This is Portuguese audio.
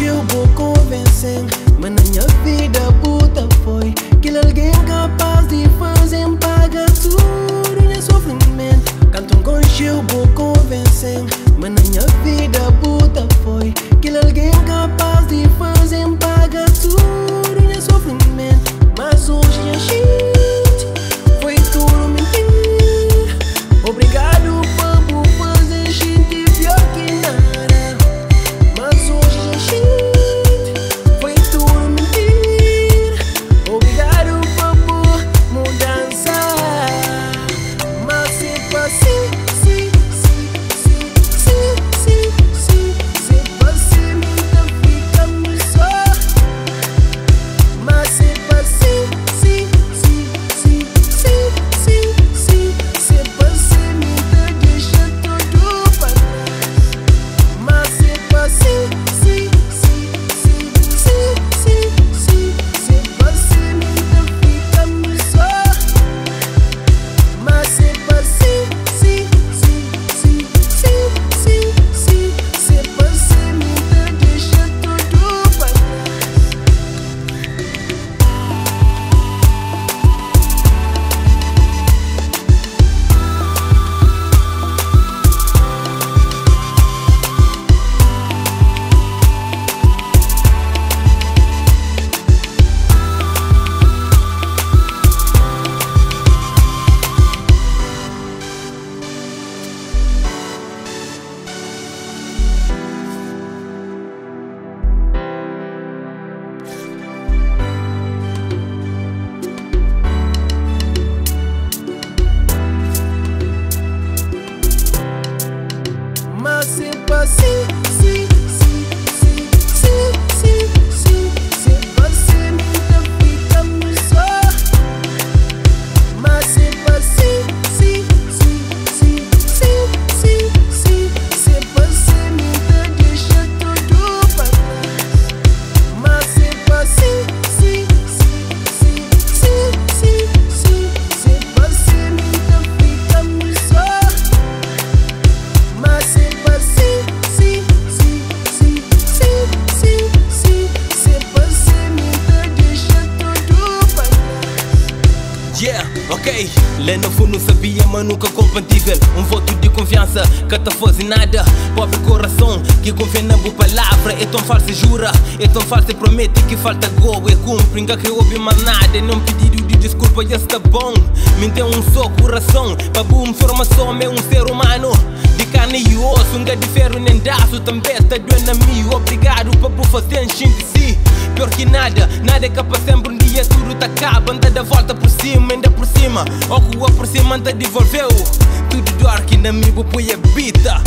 concheu, vou convencer. Mas na minha vida puta foi que alguém capaz de fazer pagar tudo nesse sofrimento. Canto um concheu, vou convencer. Mas na minha vida puta foi que alguém capaz de fazer pagar tudo nesse sofrimento. Mas hoje a shit foi tudo mentira. Obrigado por fazer shit pior que nada. Mas hoje a shit foi tudo mentira. Obrigado por mudança. Mas se assim, se você nunca fica me só. Mas se assim, se você nunca deixa tudo pra trás. Mas se assim, se você nunca fica me só. Mas se assim, se você nunca deixa tudo pra trás. Mas se assim, se você nunca fica me só. Mas se assim, se você nunca deixa tudo pra trás. Mas se assim, se você nunca fica me só. Mas se assim, se você nunca deixa tudo pra trás. Yeah, ok. Lá no fundo sabia, mas nunca compatível. Um voto de confiança que te faz nada. Pobre coração que confia na boa palavra. É tão falso e jura, é tão falso e promete que falta gol. É cumpre, nunca que ouve mais nada. É não pedido de desculpa, já está bom. Me deu só coração, para boa informação é ser humano. De carne e osso, nunca de ferro nem daço. Também está doendo a mim. Obrigado por fazer enchendo de si. Pior que nada, nada é capaz sempre um dia tudo te acaba. Anda da volta por cima, ainda por cima. Ou por cima anda devolveu. Tudo dor que na mim põe a bita.